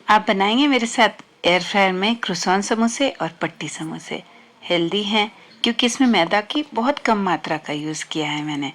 आप बनाएंगे मेरे साथ एयर फ्रायर में क्रोसान समोसे और पट्टी समोसे। हेल्दी हैं क्योंकि इसमें मैदा की बहुत कम मात्रा का यूज़ किया है मैंने।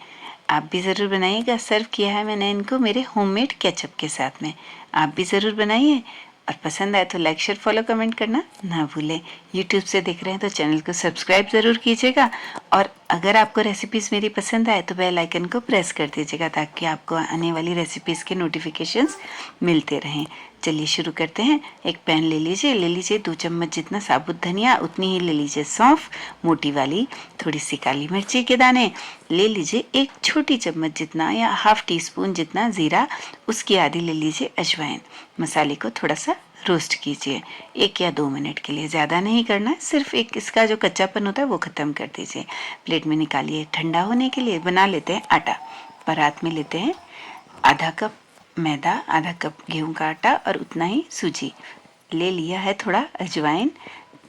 आप भी ज़रूर बनाइएगा। सर्व किया है मैंने इनको मेरे होममेड केचप के साथ में। आप भी ज़रूर बनाइए और पसंद आए तो लाइक शेयर फॉलो कमेंट करना ना भूलें। यूट्यूब से देख रहे हैं तो चैनल को सब्सक्राइब ज़रूर कीजिएगा और अगर आपको रेसिपीज़ मेरी पसंद आए तो बेल आइकन को प्रेस कर दीजिएगा ताकि आपको आने वाली रेसिपीज़ के नोटिफिकेशंस मिलते रहें। चलिए शुरू करते हैं। एक पैन ले लीजिए 2 चम्मच जितना साबुत धनिया, उतनी ही ले लीजिए सौंफ मोटी वाली, थोड़ी सी काली मिर्ची के दाने ले लीजिए, एक छोटी चम्मच जितना या हाफ टी स्पून जितना ज़ीरा, उसकी आधी ले लीजिए अजवाइन। मसाले को थोड़ा सा रोस्ट कीजिए 1 या 2 मिनट के लिए, ज़्यादा नहीं करना है, सिर्फ एक इसका जो कच्चापन होता है वो ख़त्म कर दीजिए। प्लेट में निकालिए। ठंडा होने के लिए बना लेते हैं आटा। परात में लेते हैं आधा कप मैदा, आधा कप गेहूं का आटा और उतना ही सूजी ले लिया है। थोड़ा अजवाइन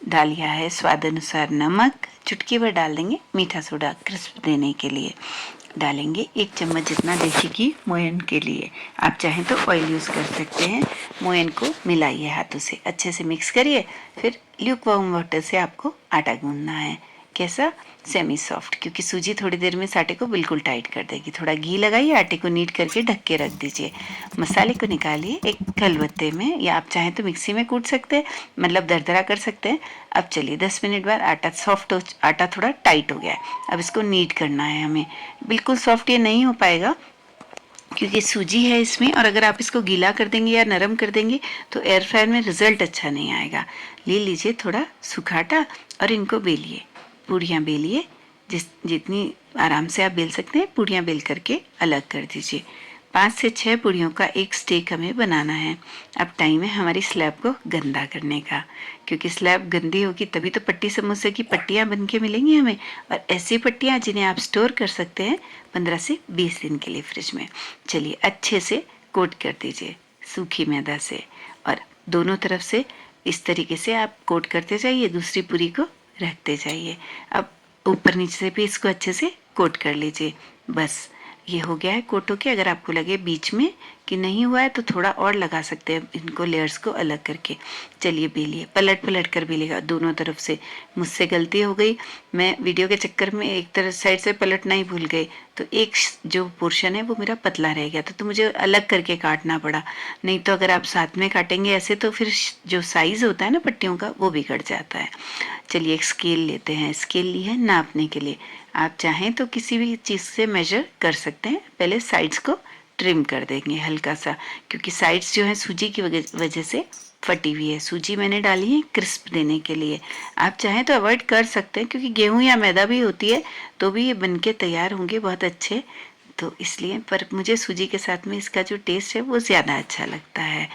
डाल लिया है, स्वाद अनुसार नमक, चुटकी भर डाल देंगे मीठा सोडा क्रिस्प देने के लिए। डालेंगे 1 चम्मच जितना देसी घी मोयन के लिए। आप चाहें तो ऑयल यूज़ कर सकते हैं। मोयन को मिलाइए हाथों से, अच्छे से मिक्स करिए। फिर ल्यूक वार्म वाटर से आपको आटा गूंदना है। कैसा? सेमी सॉफ्ट, क्योंकि सूजी थोड़ी देर में इस आटे को बिल्कुल टाइट कर देगी। थोड़ा घी लगाइए, आटे को नीट करके ढक के रख दीजिए। मसाले को निकालिए एक खलबत्ते में या आप चाहें तो मिक्सी में कूट सकते हैं, मतलब दरदरा कर सकते हैं। अब चलिए 10 मिनट बाद आटा सॉफ्ट हो, आटा थोड़ा टाइट हो गया है। अब इसको नीट करना है हमें। बिल्कुल सॉफ्ट ये नहीं हो पाएगा क्योंकि सूजी है इसमें, और अगर आप इसको गीला कर देंगे या नरम कर देंगे तो एयर फ्रायर में रिजल्ट अच्छा नहीं आएगा। ले लीजिए थोड़ा सूखा आटा और इनको बेलिए, पूड़ियाँ बेलिए। जितनी आराम से आप बेल सकते हैं पूड़ियाँ बेल करके अलग कर दीजिए। 5 से 6 पूड़ियों का एक स्टेक हमें बनाना है। अब टाइम है हमारी स्लैब को गंदा करने का, क्योंकि स्लैब गंदी होगी तभी तो पट्टी समोसे की पट्टियाँ बन के मिलेंगी हमें, और ऐसी पट्टियाँ जिन्हें आप स्टोर कर सकते हैं 15 से 20 दिन के लिए फ्रिज में। चलिए अच्छे से कोट कर दीजिए सूखी मैदा से, और दोनों तरफ से इस तरीके से आप कोट करते जाइए, दूसरी पूरी को रखते जाइए। अब ऊपर नीचे से भी इसको अच्छे से कोट कर लीजिए। बस ये हो गया है कोट होके। अगर आपको लगे बीच में कि नहीं हुआ है तो थोड़ा और लगा सकते हैं इनको, लेयर्स को अलग करके। चलिए बेलिए, पलट पलट कर बेलिएगा दोनों तरफ से। मुझसे गलती हो गई, मैं वीडियो के चक्कर में एक तरफ साइड से पलटना ही भूल गई, तो एक जो पोर्शन है वो मेरा पतला रह गया था, तो मुझे अलग करके काटना पड़ा। नहीं तो अगर आप साथ में काटेंगे ऐसे तो फिर जो साइज होता है ना पट्टियों का वो बिगड़ जाता है। चलिए एक स्केल लेते हैं। स्केल ली है नापने के लिए। आप चाहें तो किसी भी चीज़ से मेजर कर सकते हैं। पहले साइड्स को ट्रिम कर देंगे हल्का सा, क्योंकि साइड्स जो है सूजी की वजह से फटी हुई है। सूजी मैंने डाली है क्रिस्प देने के लिए। आप चाहें तो अवॉइड कर सकते हैं, क्योंकि गेहूं या मैदा भी होती है तो भी ये बनके तैयार होंगे बहुत अच्छे, तो इसलिए। पर मुझे सूजी के साथ में इसका जो टेस्ट है वो ज़्यादा अच्छा लगता है।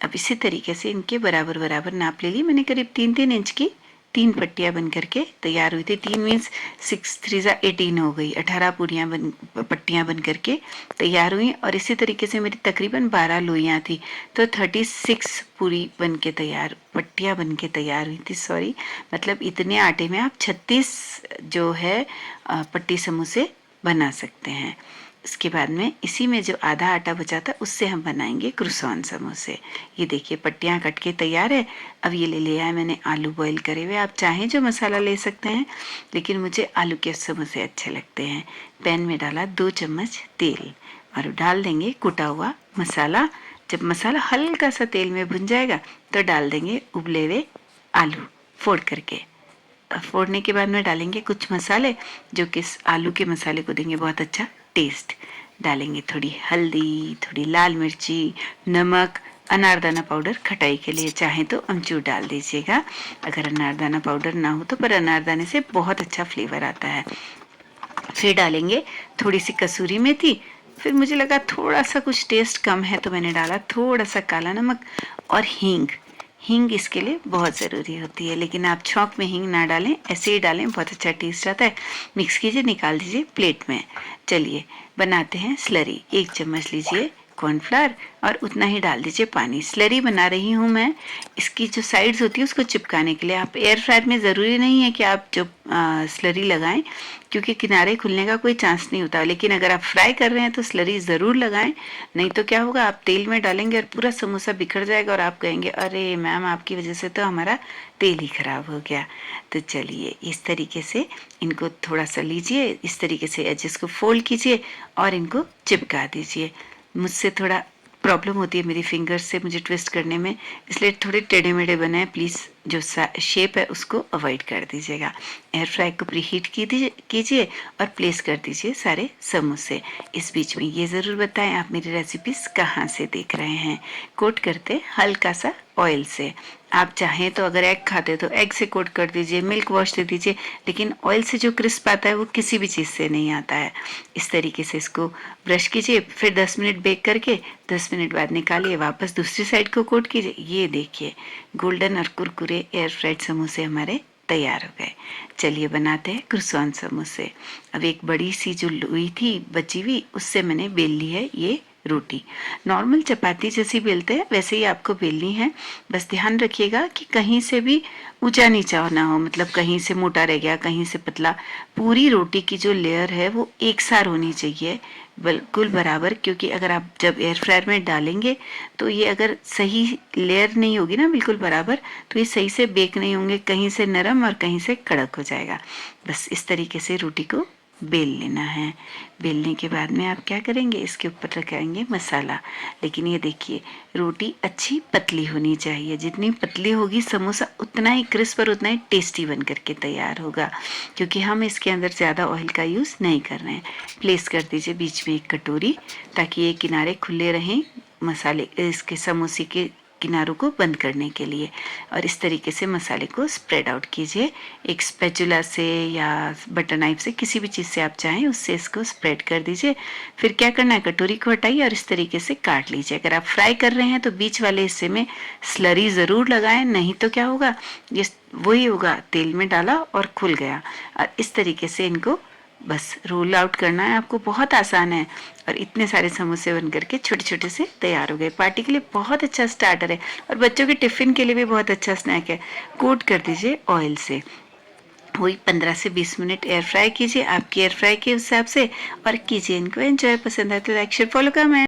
अब इसी तरीके से इनके बराबर बराबर नाप ले ली मैंने। करीब 3-3 इंच की 3 पट्टियाँ बन करके तैयार हुई थी। 3 मीन्स 6 3 18 हो गई। 18 पट्टियाँ बन करके तैयार हुई, और इसी तरीके से मेरी तकरीबन 12 लोइयाँ थी, तो 36 पूरी बन के तैयार, पट्टियाँ बन के तैयार हुई थी। सॉरी, मतलब इतने आटे में आप 36 जो है पट्टी समोसे बना सकते हैं। इसके बाद में इसी में जो आधा आटा बचा था उससे हम बनाएंगे क्रूसॉन समोसे। ये देखिए पट्टियाँ कट के तैयार है। अब ये ले लिया है मैंने आलू बॉईल करे हुए। आप चाहें जो मसाला ले सकते हैं, लेकिन मुझे आलू के समोसे अच्छे लगते हैं। पैन में डाला 2 चम्मच तेल और डाल देंगे कुटा हुआ मसाला। जब मसाला हल्का सा तेल में भुन जाएगा तो डाल देंगे उबले हुए आलू फोड़ करके। फोड़ने के बाद में डालेंगे कुछ मसाले जो कि आलू के मसाले को देंगे बहुत अच्छा टेस्ट। डालेंगे थोड़ी हल्दी, थोड़ी लाल मिर्ची, नमक, अनारदाना पाउडर खटाई के लिए चाहें तो अमचूर डाल दीजिएगा। अगर अनारदाना पाउडर ना हो तो, पर अनारदाने से बहुत अच्छा फ्लेवर आता है। फिर डालेंगे थोड़ी सी कसूरी मेथी। फिर मुझे लगा थोड़ा सा कुछ टेस्ट कम है तो मैंने डाला थोड़ा सा काला नमक और हींग। हींग इसके लिए बहुत ज़रूरी होती है, लेकिन आप छौंक में हींग ना डालें, ऐसे ही डालें, बहुत अच्छा टेस्ट आता है। मिक्स कीजिए, निकाल दीजिए प्लेट में। चलिए बनाते हैं स्लरी। 1 चम्मच लीजिए कॉर्नफ्लावर और उतना ही डाल दीजिए पानी। स्लरी बना रही हूँ मैं, इसकी जो साइड्स होती है उसको चिपकाने के लिए। आप एयर फ्रायर में ज़रूरी नहीं है कि आप जो स्लरी लगाएं, क्योंकि किनारे खुलने का कोई चांस नहीं होता। लेकिन अगर आप फ्राई कर रहे हैं तो स्लरी ज़रूर लगाएं, नहीं तो क्या होगा, आप तेल में डालेंगे और पूरा समोसा बिखर जाएगा और आप कहेंगे अरे मैम आपकी वजह से तो हमारा तेल ही खराब हो गया। तो चलिए इस तरीके से इनको थोड़ा सा लीजिए, इस तरीके से एजेस को फोल्ड कीजिए और इनको चिपका दीजिए। मुझसे थोड़ा प्रॉब्लम होती है मेरी फिंगर्स से मुझे ट्विस्ट करने में, इसलिए थोड़े टेढ़े मेढ़े बनाए। प्लीज़ जो शेप है उसको अवॉइड कर दीजिएगा। एयर फ्राई को प्रीहीट कीजिए और प्लेस कर दीजिए सारे समोसे। इस बीच में ये ज़रूर बताएं आप मेरी रेसिपीज़ कहाँ से देख रहे हैं। कोट करते हल्का सा ऑयल से, आप चाहें तो अगर एग खाते तो एग से कोट कर दीजिए, मिल्क वॉश दे दीजिए, लेकिन ऑयल से जो क्रिस्प आता है वो किसी भी चीज़ से नहीं आता है। इस तरीके से इसको ब्रश कीजिए, फिर 10 मिनट बेक करके 10 मिनट बाद निकालिए, वापस दूसरी साइड को कोट कीजिए। ये देखिए गोल्डन और कुरकुरे एयर फ्राइड समोसे हमारे तैयार हो गए। चलिए बनाते हैं क्रूसॉन समोसे। अब एक बड़ी सी जो लोई थी बची हुई, उससे मैंने बेल ली है ये रोटी। नॉर्मल चपाती जैसी बेलते हैं वैसे ही आपको बेलनी है। बस ध्यान रखिएगा कि कहीं से भी ऊंचा नीचा ना हो, मतलब कहीं से मोटा रह गया कहीं से पतला। पूरी रोटी की जो लेयर है वो एक सार होनी चाहिए, बिल्कुल बराबर। क्योंकि अगर आप जब एयर फ्रायर में डालेंगे तो ये अगर सही लेयर नहीं होगी ना बिल्कुल बराबर, तो ये सही से बेक नहीं होंगे, कहीं से नरम और कहीं से कड़क हो जाएगा। बस इस तरीके से रोटी को बेल लेना है। बेलने के बाद में आप क्या करेंगे, इसके ऊपर लगाएंगे मसाला। लेकिन ये देखिए रोटी अच्छी पतली होनी चाहिए, जितनी पतली होगी समोसा उतना ही क्रिस्प और उतना ही टेस्टी बन करके तैयार होगा, क्योंकि हम इसके अंदर ज़्यादा ऑयल का यूज़ नहीं कर रहे हैं। प्लेस कर दीजिए बीच में एक कटोरी, ताकि ये किनारे खुले रहें मसाले, इसके समोसे के किनारों को बंद करने के लिए। और इस तरीके से मसाले को स्प्रेड आउट कीजिए एक स्पैचुला से या बटर नाइफ से, किसी भी चीज़ से आप चाहें उससे इसको स्प्रेड कर दीजिए। फिर क्या करना है, कटोरी को हटाइए और इस तरीके से काट लीजिए। अगर आप फ्राई कर रहे हैं तो बीच वाले हिस्से में स्लरी ज़रूर लगाएं, नहीं तो क्या होगा, ये वही होगा, तेल में डाला और खुल गया। और इस तरीके से इनको बस रोल आउट करना है आपको, बहुत आसान है। और इतने सारे समोसे बन करके छोटे छोटे से तैयार हो गए। पार्टी के लिए बहुत अच्छा स्टार्टर है और बच्चों के टिफ़िन के लिए भी बहुत अच्छा स्नैक है। कोट कर दीजिए ऑयल से, वही 15 से 20 मिनट एयर फ्राई कीजिए आपकी एयर फ्राई के हिसाब से, और कीजिए इनको एंजॉय। पसंद आए तो लाइक शेयर फॉलो कमेंट।